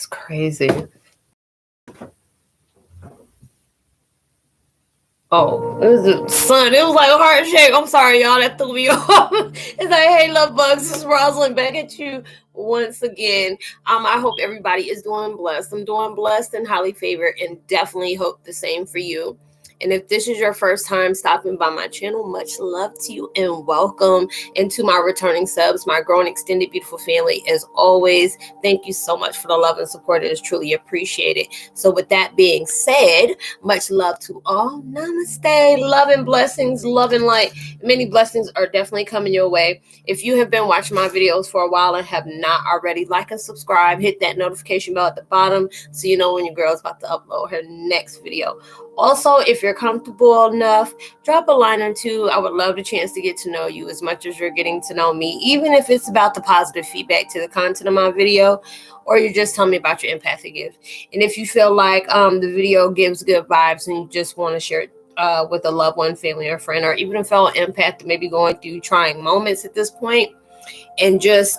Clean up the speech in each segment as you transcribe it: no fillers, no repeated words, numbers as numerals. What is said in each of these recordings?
crazy. Oh, it was the sun. It was like a heart shape. I'm sorry, y'all. That threw me off. It's like, hey, love bugs. This is Roslynn back at you once again. I hope everybody is doing blessed. I'm doing blessed and highly favored, and definitely hope the same for you. And if this is your first time stopping by my channel, much love to you and welcome. And to my returning subs, my growing extended beautiful family, as always, thank you so much for the love and support. It is truly appreciated. So with that being said, much love to all. Namaste. Love and blessings, love and light. Many blessings are definitely coming your way. If you have been watching my videos for a while and have not already, like and subscribe, hit that notification bell at the bottom so you know when your girl's about to upload her next video. Also, if you're comfortable enough, drop a line or two. I would love the chance to get to know you as much as you're getting to know me, even if it's about the positive feedback to the content of my video, or you just tell me about your empathic gift. And if you feel like the video gives good vibes and you just want to share it with a loved one, family, or friend, or even a fellow empath that may be going through trying moments at this point, and just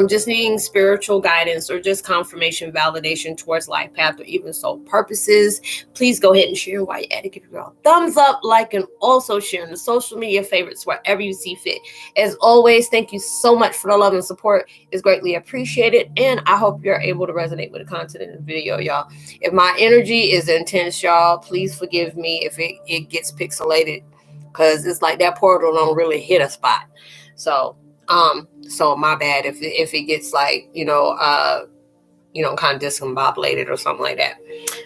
just needing spiritual guidance or just confirmation, validation towards life path or even soul purposes, please go ahead and share while you're at it. Give your girl a thumbs up, like, and also share in the social media favorites wherever you see fit. As always, thank you so much for the love and support. It's greatly appreciated, and I hope you're able to resonate with the content in the video, y'all. If my energy is intense, y'all, please forgive me if it gets pixelated, because it's like that portal don't really hit a spot. So my bad if it gets like, kind of discombobulated or something like that.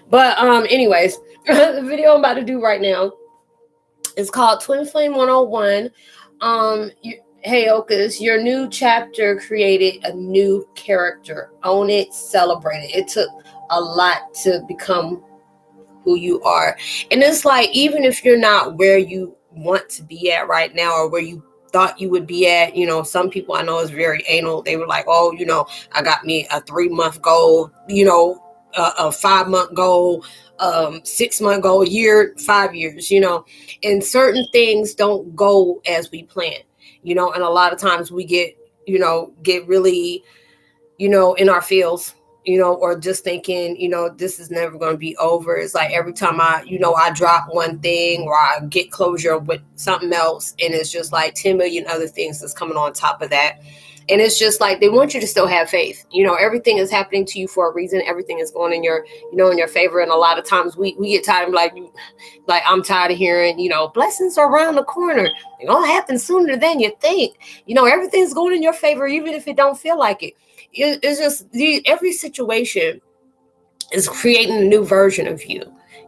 But anyways, the video I'm about to do right now is called Twin Flame 101. Heyokas, your new chapter created a new character. Own it, celebrate it. It took a lot to become who you are. And it's like, even if you're not where you want to be at right now or where you thought you would be at, some people I know is very anal. They were like, oh, I got me a 3-month goal, a 5-month goal, 6-month goal, a year, 5 years, and certain things don't go as we plan, and a lot of times we get really, in our feels, or just thinking, this is never going to be over. It's like every time I drop one thing or I get closure with something else, and it's just like 10 million other things that's coming on top of that. And it's just like, they want you to still have faith. Everything is happening to you for a reason. Everything is going in your, in your favor. And a lot of times we get tired of like I'm tired of hearing, blessings are around the corner. They're going to happen sooner than you think. Everything's going in your favor, even if it don't feel like it. It's just every situation is creating a new version of you.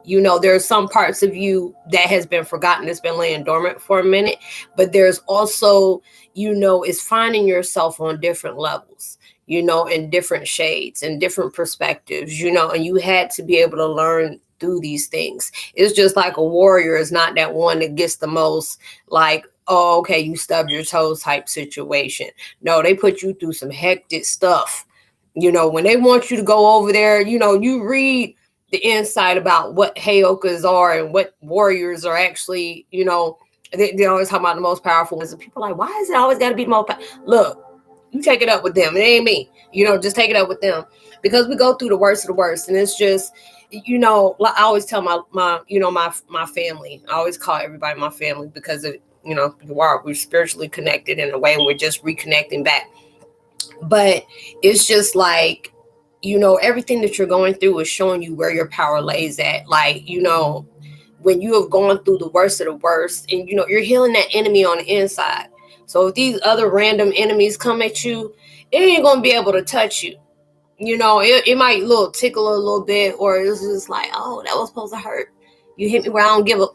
There's some parts of you that has been forgotten, that's been laying dormant for a minute, but there's also, is finding yourself on different levels, in different shades and different perspectives, and you had to be able to learn through these things. It's just like a warrior is not that one that gets the most, like, oh, okay, you stubbed your toes type situation. No, they put you through some hectic stuff. When they want you to go over there, you read the insight about what Heyokas are and what warriors are actually, they always talk about the most powerful ones. And people are like, why is it always got to be the most powerful? Look, you take it up with them. It ain't me. Just take it up with them, because we go through the worst of the worst. And it's just, I always tell my family, I always call everybody my family, because of, we're spiritually connected in a way, and we're just reconnecting back. But it's just like, everything that you're going through is showing you where your power lays at. Like, when you have gone through the worst of the worst, and, you're healing that enemy on the inside. So if these other random enemies come at you, it ain't going to be able to touch you. It might tickle a little bit, or it's just like, oh, that was supposed to hurt. You hit me where I don't give a,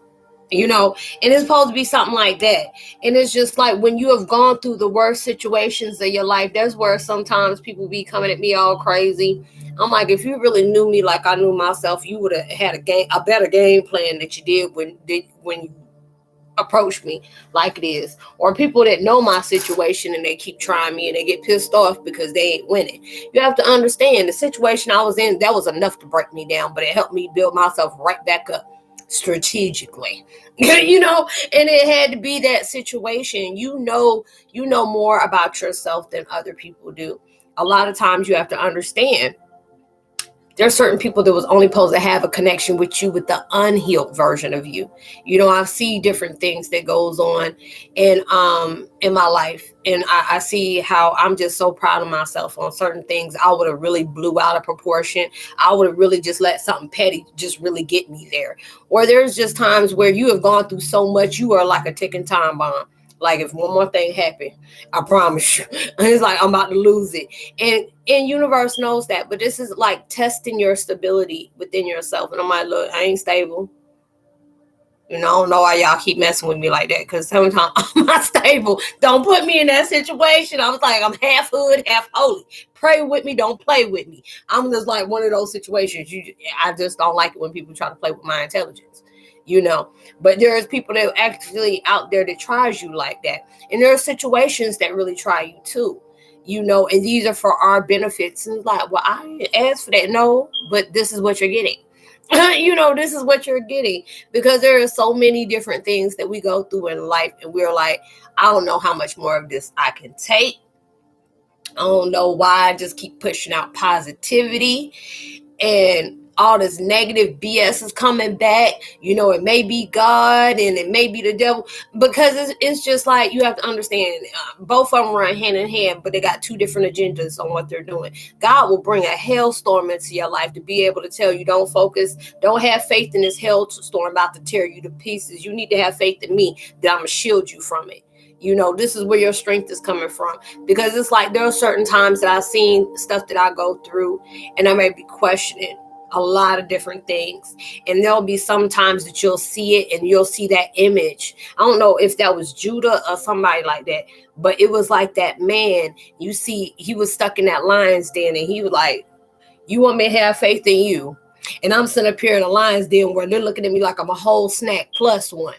and it's supposed to be something like that. And it's just like, when you have gone through the worst situations of your life, that's where sometimes people be coming at me all crazy. I'm like, if you really knew me like I knew myself, you would have had a better game plan that you did when you approach me like it is. Or people that know my situation and they keep trying me and they get pissed off because they ain't winning. You have to understand, the situation I was in, that was enough to break me down, but it helped me build myself right back up strategically. And it had to be that situation. You know more about yourself than other people do. a lot of times you have to understand there are certain people that was only supposed to have a connection with you with the unhealed version of you. I see different things that goes on in my life, and I see how I'm just so proud of myself on certain things. I would have really blew out of proportion. I would have really just let something petty just really get me there. Or there's just times where you have gone through so much, you are like a ticking time bomb. Like if one more thing happened, I promise you, it's like I'm about to lose it. And universe knows that, but this is like testing your stability within yourself. And I'm like, look, I ain't stable. I don't know why y'all keep messing with me like that, because sometimes I'm not stable. Don't put me in that situation. I was like, I'm half hood, half holy. Pray with me, don't play with me. I'm just like one of those situations. I just don't like it when people try to play with my intelligence. But there's people that are actually out there that tries you like that. And there are situations that really try you too, and these are for our benefits. And it's like, well, I didn't ask for that. No, but this is what you're getting. This is what you're getting, because there are so many different things that we go through in life, and we're like, I don't know how much more of this I can take. I don't know why I just keep pushing out positivity, and all this negative BS is coming back. It may be God and it may be the devil, because it's just like, you have to understand, both of them run hand in hand, but they got two different agendas on what they're doing. God will bring a hailstorm into your life to be able to tell you, don't focus, don't have faith in this hailstorm about to tear you to pieces. You need to have faith in me, that I'm going to shield you from it. This is where your strength is coming from, because it's like there are certain times that I've seen stuff that I go through, and I may be questioning a lot of different things, and there'll be some times that you'll see it and you'll see that image. I don't know if that was Judah or somebody like that, but it was like that man, you see, he was stuck in that lion's den, and he was like, you want me to have faith in you? And I'm sitting up here in a lion's den where they're looking at me like I'm a whole snack plus one.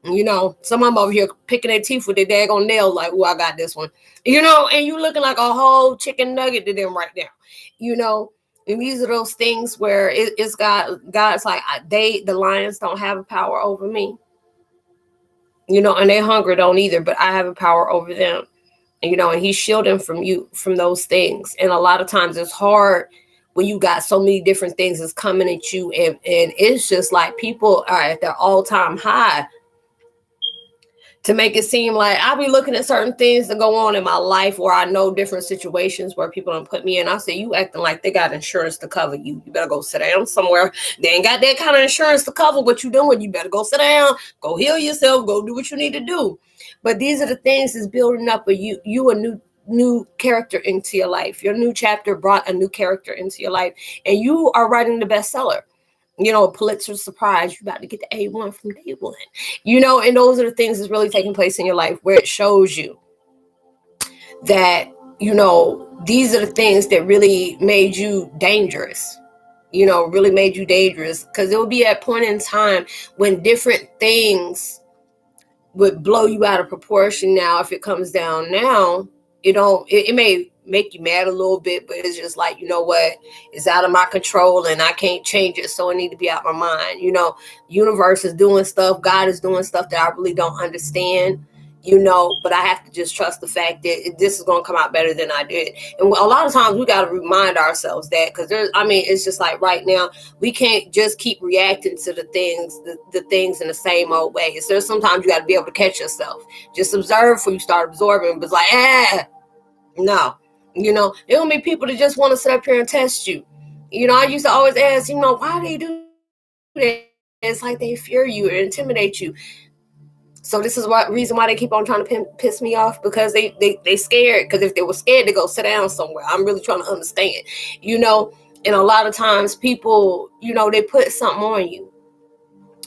Some of them over here picking their teeth with their daggone nails, like, oh, I got this one. And you looking like a whole chicken nugget to them right now. And these are those things where it's God's like, the lions don't have a power over me. And their hunger don't either, but I have a power over them. And he's shielding from those things. And a lot of times it's hard when you got so many different things that's coming at you, and it's just like people are at their all-time high, to make it seem like I'll be looking at certain things that go on in my life where I know different situations where people don't put me in. I say, you acting like they got insurance to cover you. You better go sit down somewhere. They ain't got that kind of insurance to cover what you doing. You better go sit down, go heal yourself, go do what you need to do. But these are the things that's building up a new character into your life. Your new chapter brought a new character into your life, and you are writing the bestseller. Pulitzer surprise, you about to get the A1 from day one. And those are the things that's really taking place in your life, where it shows you that, these are the things that really made you dangerous. Really made you dangerous, because there will be a point in time when different things would blow you out of proportion. Now, if it comes down now, it may make you mad a little bit, but it's just like, what, it's out of my control and I can't change it, so it need to be out of my mind. Universe is doing stuff, God is doing stuff that I really don't understand, but I have to just trust the fact that this is going to come out better than I did. And a lot of times we got to remind ourselves that, because it's just like right now, we can't just keep reacting to the things in the same old way. So sometimes you got to be able to catch yourself, just observe before you start absorbing. But it's like, no. There will be people that just want to sit up here and test you. I used to always ask, why they do that? It's like they fear you or intimidate you. So this is reason why they keep on trying to piss me off, because they scared. Because if they were scared to go sit down somewhere, I'm really trying to understand. And a lot of times people, they put something on you,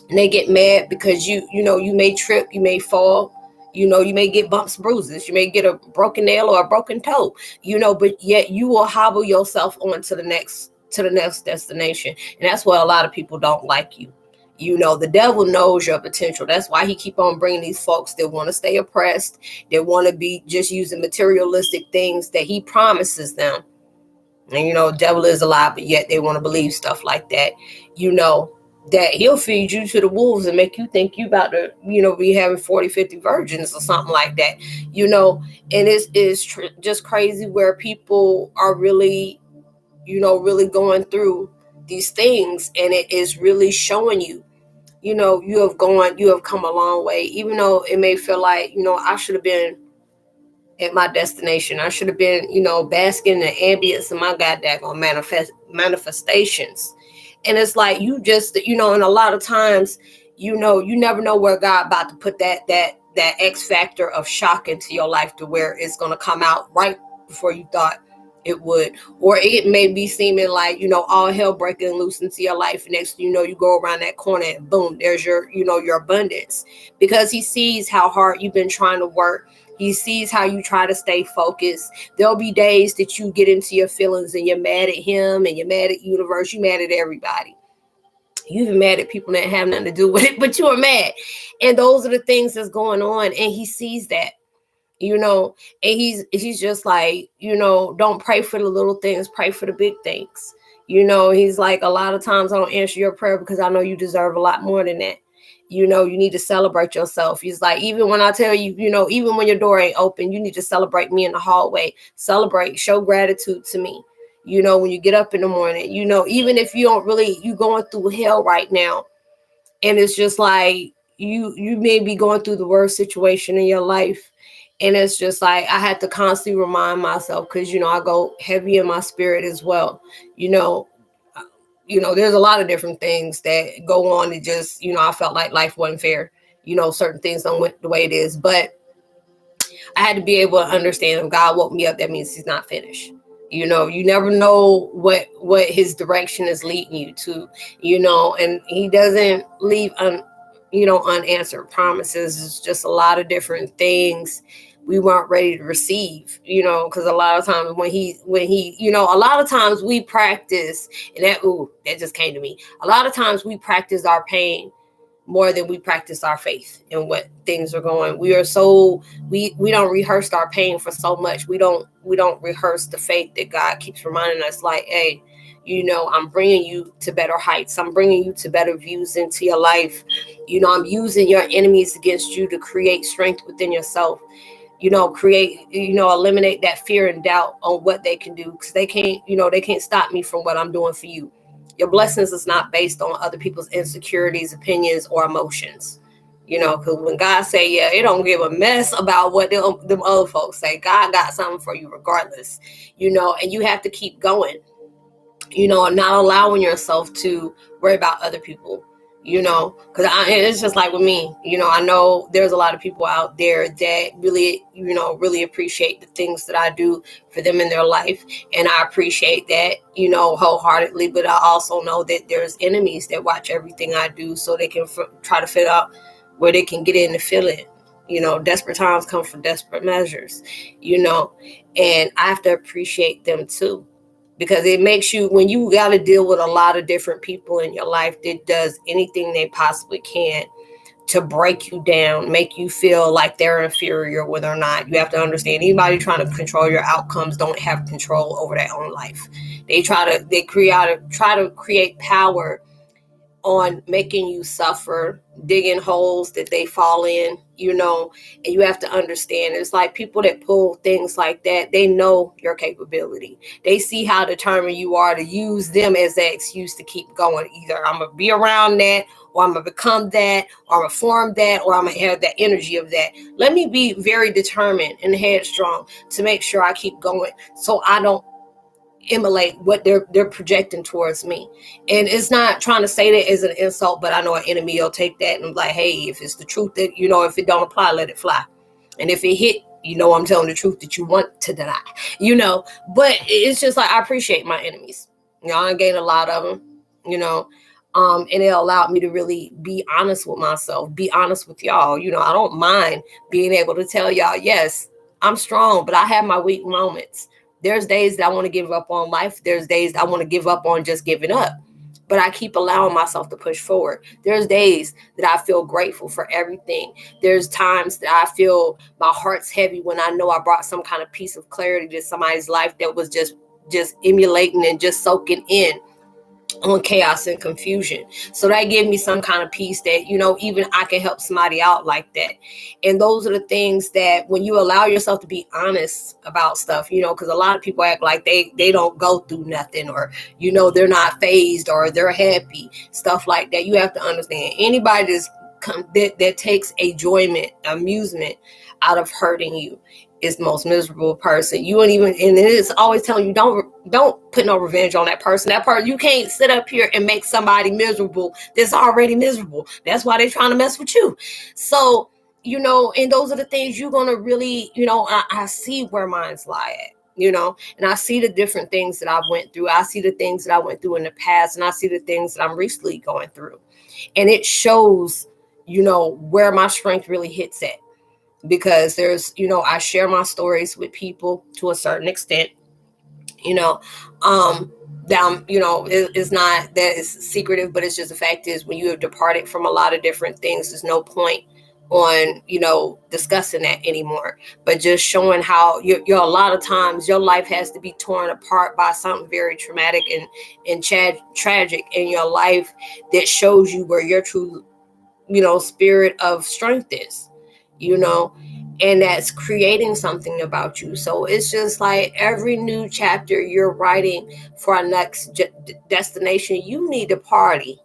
and they get mad because you may trip, you may fall. You may get bumps, bruises. You may get a broken nail or a broken toe, but yet you will hobble yourself on to the next destination. And that's why a lot of people don't like you. The devil knows your potential. That's why he keep on bringing these folks that want to stay oppressed. They want to be just using materialistic things that he promises them. And, devil is a lie, but yet they want to believe stuff like that, that he'll feed you to the wolves and make you think you about to, be having 40, 50 virgins or something like that, and it's just crazy where people are really, really going through these things, and it is really showing you, you have come a long way, even though it may feel like, I should have been at my destination. I should have been, basking in the ambience of my goddamn manifestations. And it's like you just, and a lot of times, you never know where God about to put that X factor of shock into your life to where it's gonna come out right before you thought it would. Or it may be seeming like, all hell breaking loose into your life. Next thing you know, you go around that corner and boom, there's your, your abundance. Because he sees how hard you've been trying to work. He sees how you try to stay focused. There'll be days that you get into your feelings and you're mad at him and you're mad at the universe. You're mad at everybody. You even mad at people that have nothing to do with it, but you're mad. And those are the things that's going on. And he sees that, and he's just like, don't pray for the little things, pray for the big things. He's like, a lot of times I don't answer your prayer because I know you deserve a lot more than that. You need to celebrate yourself. He's like, even when I tell you, even when your door ain't open, you need to celebrate me in the hallway. Celebrate, show gratitude to me. When you get up in the morning, even if you don't really, you going through hell right now. And it's just like, you may be going through the worst situation in your life. And it's just like, I had to constantly remind myself, because, I go heavy in my spirit as well. There's a lot of different things that go on. It just, I felt like life wasn't fair. Certain things don't went the way it is. But I had to be able to understand if God woke me up, that means he's not finished. You never know what his direction is leading you to, and he doesn't leave unanswered promises. It's just a lot of different things we weren't ready to receive, because a lot of times when he, a lot of times we practice, and that just came to me. A lot of times we practice our pain more than we practice our faith and what things are going. We don't rehearse our pain for so much. We don't rehearse the faith that God keeps reminding us, like, hey, I'm bringing you to better heights. I'm bringing you to better views into your life. I'm using your enemies against you to create strength within yourself. Eliminate that fear and doubt on what they can do, because they can't stop me from what I'm doing for you. Your blessings is not based on other people's insecurities, opinions, or emotions. Because when God say, yeah, it don't give a mess about what them other folks say. God got something for you regardless, and you have to keep going, and not allowing yourself to worry about other people, because it's just like with me, I know there's a lot of people out there that really, really appreciate the things that I do for them in their life. And I appreciate that, wholeheartedly. But I also know that there's enemies that watch everything I do so they can try to figure out where they can get in to fill it. Desperate times come from desperate measures, and I have to appreciate them too. Because it makes you, when you got to deal with a lot of different people in your life that does anything they possibly can to break you down, make you feel like they're inferior, whether or not, you have to understand, anybody trying to control your outcomes don't have control over their own life. They try to create power on making you suffer, digging holes that they fall in, and you have to understand, it's like people that pull things like that, they know your capability. They see how determined you are to use them as an excuse to keep going. Either I'm going to be around that, or I'm going to become that, or I'm going to form that, or I'm going to have that energy of that. Let me be very determined and headstrong to make sure I keep going, so I don't emulate what they're projecting towards me. And it's not trying to say that as an insult, but I know an enemy will take that and be like, hey, if it's the truth that, if it don't apply, let it fly. And if it hit, I'm telling the truth that you want to deny, but it's just like, I appreciate my enemies. I gained a lot of them, and it allowed me to really be honest with myself, be honest with y'all. I don't mind being able to tell y'all, yes, I'm strong, but I have my weak moments. There's days that I want to give up on life. There's days that I want to give up on just giving up. But I keep allowing myself to push forward. There's days that I feel grateful for everything. There's times that I feel my heart's heavy when I know I brought some kind of piece of clarity to somebody's life that was just emulating and just soaking in. on chaos and confusion. So that gave me some kind of peace that, even I can help somebody out like that. And those are the things that when you allow yourself to be honest about stuff, because a lot of people act like they don't go through nothing, or, they're not phased, or they're happy, stuff like that. You have to understand, anybody that takes enjoyment, amusement out of hurting you is the most miserable person. You won't even, and it's always telling you, don't put no revenge on that person. That person, you can't sit up here and make somebody miserable that's already miserable. That's why they're trying to mess with you. So, and those are the things you're going to really, I see where minds lie at, and I see the different things that I've went through. I see the things that I went through in the past, and I see the things that I'm recently going through. And it shows, where my strength really hits at. Because there's, I share my stories with people to a certain extent, down, it's not that it's secretive, but it's just the fact is, when you have departed from a lot of different things, there's no point on, discussing that anymore, but just showing how you're a lot of times your life has to be torn apart by something very traumatic and tragic in your life that shows you where your true, spirit of strength is, and that's creating something about you. So it's just like every new chapter you're writing for our next destination, you need to party,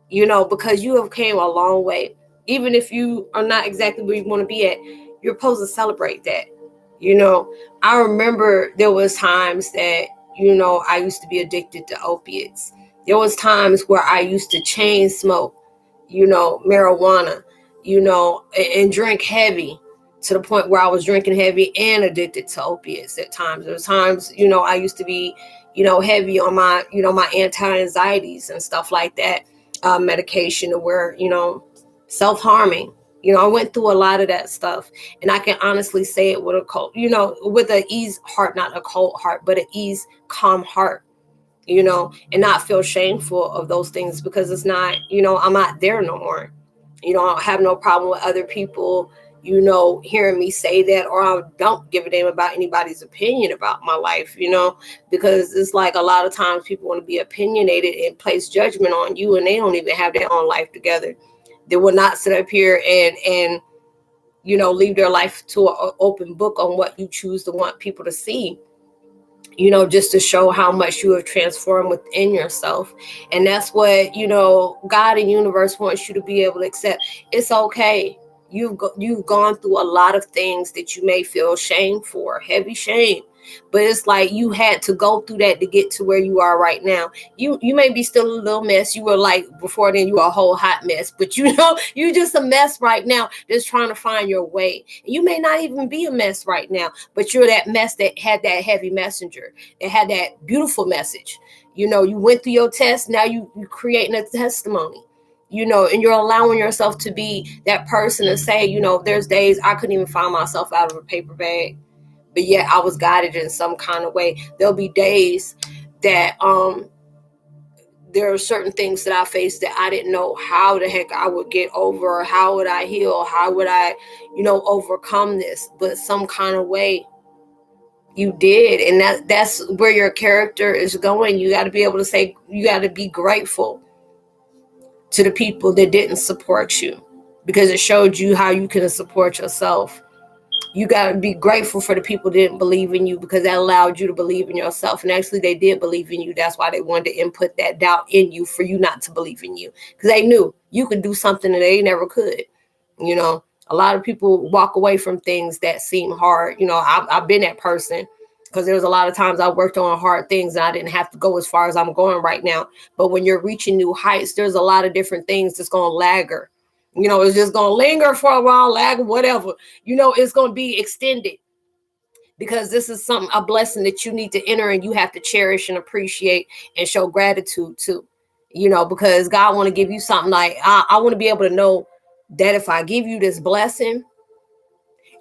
because you have came a long way. Even if you are not exactly where you want to be at, you're supposed to celebrate that. I remember there was times that, I used to be addicted to opiates. There was times where I used to chain smoke, marijuana, and drink heavy, to the point where I was drinking heavy and addicted to opiates at times. There was times, I used to be, heavy on my, my anti-anxieties and stuff like that, medication, to where, self-harming. I went through a lot of that stuff, and I can honestly say it with a cold, with an ease heart, not a cold heart, but an ease, calm heart, and not feel shameful of those things, because it's not, I'm not there no more. I don't have no problem with other people, hearing me say that, or I don't give a damn about anybody's opinion about my life, because it's like a lot of times people want to be opinionated and place judgment on you, and they don't even have their own life together. They will not sit up here and leave their life to an open book on what you choose to want people to see, just to show how much you have transformed within yourself. And that's what, God and universe wants you to be able to accept. It's okay. You've gone through a lot of things that you may feel shame for, heavy shame. But it's like you had to go through that to get to where you are right now. You may be still a little mess. You were like before then, you were a whole hot mess. But you're just a mess right now, just trying to find your way. You may not even be a mess right now, but you're that mess that had that heavy messenger. It had that beautiful message. You went through your test. Now you're creating a testimony. And you're allowing yourself to be that person to say, there's days I couldn't even find myself out of a paper bag, but yet I was guided in some kind of way. There'll be days that there are certain things that I faced that I didn't know how the heck I would get over, or how would I heal, how would I, overcome this, but some kind of way you did. And that's where your character is going. You got to be able to say, you got to be grateful to the people that didn't support you, because it showed you how you can support yourself. You got to be grateful for the people that didn't believe in you, because that allowed you to believe in yourself. And actually they did believe in you. That's why they wanted to input that doubt in you, for you not to believe in you, because they knew you could do something that they never could. A lot of people walk away from things that seem hard. I've been that person, because there was a lot of times I worked on hard things and I didn't have to go as far as I'm going right now. But when you're reaching new heights, there's a lot of different things that's going to lagger. It's just going to linger for a while, lag, whatever. It's going to be extended, because this is a blessing that you need to enter, and you have to cherish and appreciate and show gratitude to, because God want to give you something. Like, I want to be able to know that if I give you this blessing,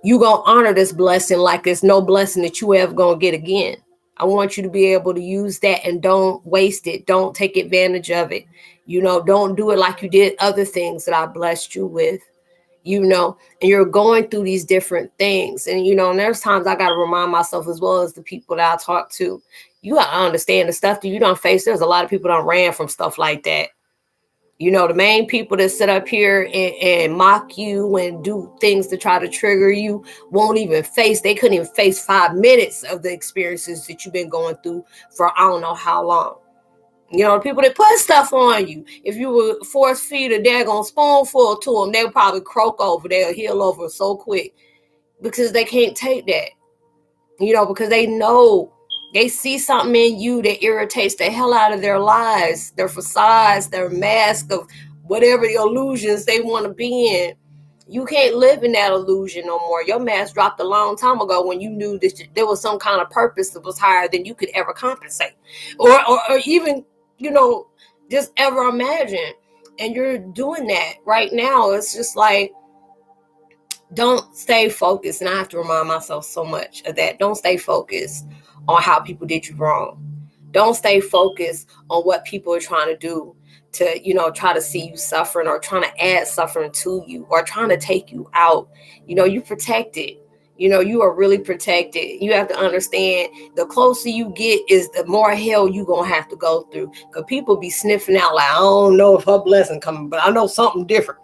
you going to honor this blessing like there's no blessing that you ever going to get again. I want you to be able to use that and don't waste it. Don't take advantage of it. Don't do it like you did other things that I blessed you with. and you're going through these different things. And, and there's times I got to remind myself, as well as the people that I talk to, you got to understand the stuff that you don't face. There's a lot of people that ran from stuff like that. The main people that sit up here and mock you and do things to try to trigger you they couldn't even face 5 minutes of the experiences that you've been going through for I don't know how long. The people that put stuff on you, if you were force feed a daggone spoonful to them, they would probably croak over, they'll heal over so quick because they can't take that, because they know they see something in you that irritates the hell out of their lives, their facades, their mask of whatever the illusions they want to be in. You can't live in that illusion no more. Your mask dropped a long time ago when you knew that there was some kind of purpose that was higher than you could ever compensate or even, just ever imagine. And you're doing that right now. It's just like, don't stay focused. And I have to remind myself so much of that. Don't stay focused on how people did you wrong. Don't stay focused on what people are trying to do to, try to see you suffering or trying to add suffering to you or trying to take you out. You protected. You are really protected. You have to understand, the closer you get is the more hell you going to have to go through. Because people be sniffing out like, I don't know if her blessing coming, but I know something different.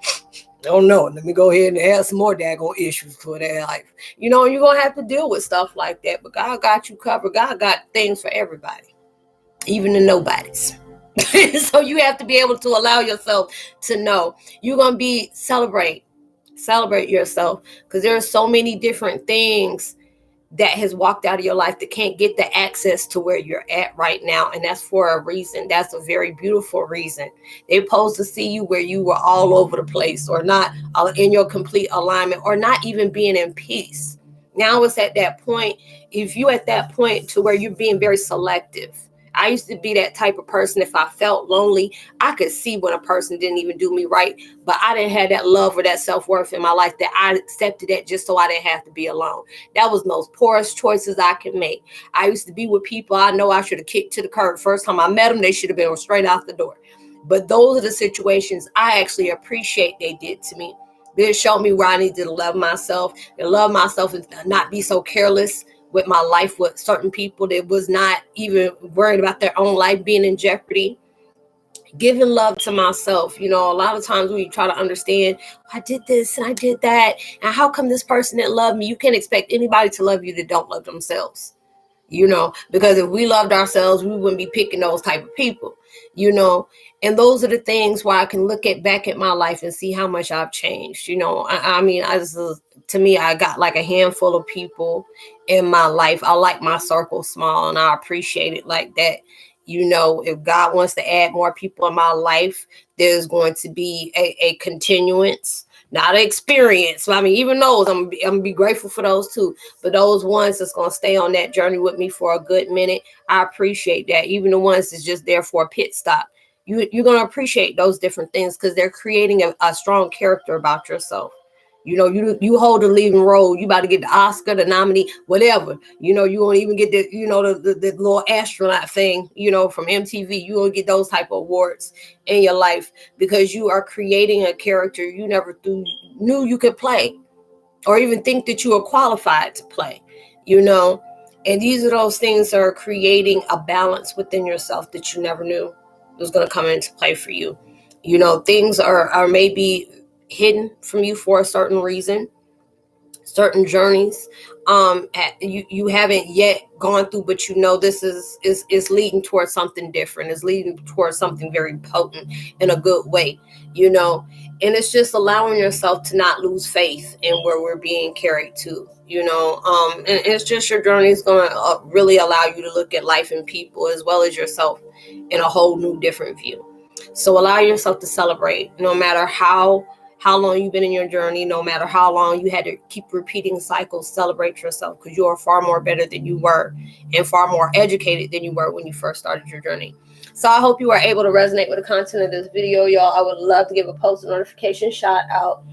I don't know. Let me go ahead and add some more daggone issues for their life. You're going to have to deal with stuff like that. But God got you covered. God got things for everybody, even the nobodies. So you have to be able to allow yourself to know you're going to celebrate yourself, because there are so many different things that has walked out of your life that can't get the access to where you're at right now. And that's for a reason. That's a very beautiful reason. They're supposed to see you where you were all over the place or not in your complete alignment or not even being in peace. Now it's at that point, if you at that point to where you're being very selective. I used to be that type of person. If I felt lonely, I could see when a person didn't even do me right, but I didn't have that love or that self-worth in my life that I accepted that just so I didn't have to be alone. That was the most poorest choices I could make. I used to be with people I know I should have kicked to the curb. First time I met them, they should have been straight out the door. But those are the situations I actually appreciate they did to me. They showed me where I need to love myself and not be so careless with my life with certain people that was not even worried about their own life being in jeopardy. Giving love to myself. A lot of times we try to understand, I did this and I did that, and how come this person didn't love me? You can't expect anybody to love you that don't love themselves. Because if we loved ourselves, we wouldn't be picking those type of people, and those are the things where I can look back at my life and see how much I've changed. To me, I got like a handful of people in my life. I like my circle small, and I appreciate it like that. If God wants to add more people in my life, there's going to be a continuance, not an experience. Even those, I'm gonna be grateful for those too. But those ones that's gonna stay on that journey with me for a good minute, I appreciate that. Even the ones that's just there for a pit stop, you're gonna appreciate those different things because they're creating a strong character about yourself. You hold the leading role. You about to get the Oscar, the nominee, whatever. You won't even get the little astronaut thing, from MTV. You won't get those type of awards in your life because you are creating a character you never knew you could play or even think that you were qualified to play, And these are those things that are creating a balance within yourself that you never knew was going to come into play for you. Things are maybe hidden from you for a certain reason, certain journeys you haven't yet gone through, but this is leading towards something different, is leading towards something very potent in a good way, and it's just allowing yourself to not lose faith in where we're being carried to, and it's just your journey is going to really allow you to look at life and people as well as yourself in a whole new different view. So allow yourself to celebrate, no matter how long you've been in your journey, no matter how long you had to keep repeating cycles. Celebrate yourself, because you are far more better than you were and far more educated than you were when you first started your journey. So I hope you are able to resonate with the content of this video, y'all. I would love to give a post notification shout out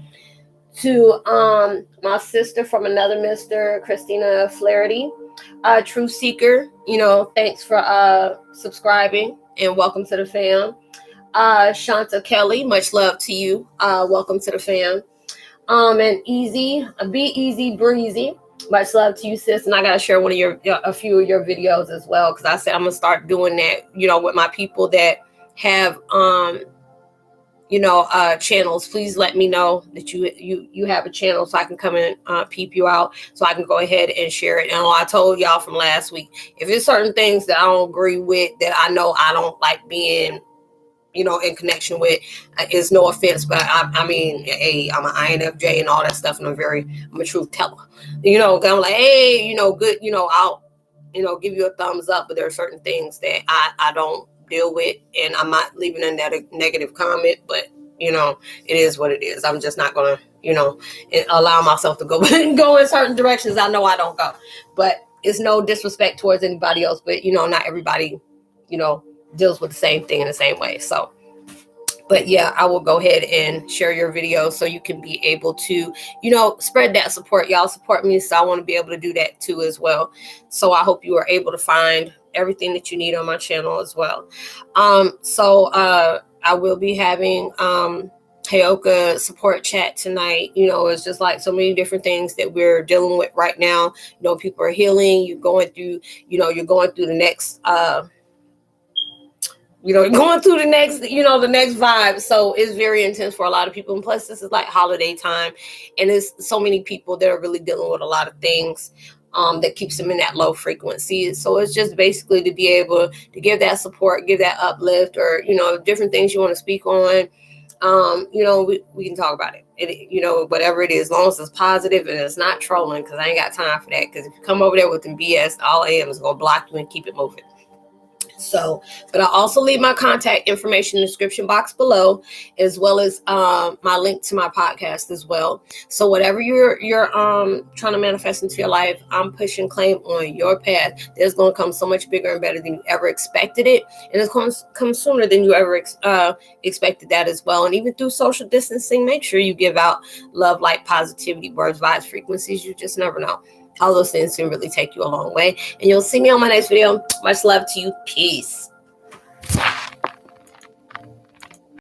to my sister from another Mr. Christina Flaherty, True Seeker. Thanks for subscribing and welcome to the fam. Shanta Kelly, much love to you. Welcome to the fam. and easy. Be easy breezy. Much love to you, sis. And I gotta share a few of your videos as well, because I said I'm gonna start doing that, with my people that have channels. Please let me know that you have a channel, so I can come and peep you out, so I can go ahead and share it. And I told y'all from last week, if there's certain things that I don't agree with, that I know I don't like being in connection with, is no offense, but I mean, hey, I'm an INFJ and all that stuff, and I'm a truth teller. I'm like, hey, good, I'll, give you a thumbs up, but there are certain things that I don't deal with, and I'm not leaving a negative comment, but it is what it is. I'm just not gonna, allow myself to go in certain directions I know I don't go. But it's no disrespect towards anybody else, but not everybody, deals with the same thing in the same way. So, but yeah, I will go ahead and share your video so you can be able to, spread that support. Y'all support me, so I want to be able to do that too as well. So I hope you are able to find everything that you need on my channel as well. I will be having Heyokas support chat tonight. It's just like so many different things that we're dealing with right now. People are healing. You're going through the next going through the next vibe. So it's very intense for a lot of people. And plus, this is like holiday time, and there's so many people that are really dealing with a lot of things that keeps them in that low frequency. So it's just basically to be able to give that support, give that uplift, or different things you want to speak on. We can talk about it. Whatever it is, as long as it's positive and it's not trolling, because I ain't got time for that. Because if you come over there with them BS, all I am is gonna block you and keep it moving. So, but I'll also leave my contact information in the description box below, as well as my link to my podcast as well. So whatever you're trying to manifest into your life, I'm pushing claim on your path. That's going to come so much bigger and better than you ever expected it, and it's going to come sooner than you ever expected that as well. And even through social distancing, make sure you give out love, light, positivity, words, vibes, frequencies. You just never know. All those things can really take you a long way. And you'll see me on my next video. Much love to you. Peace.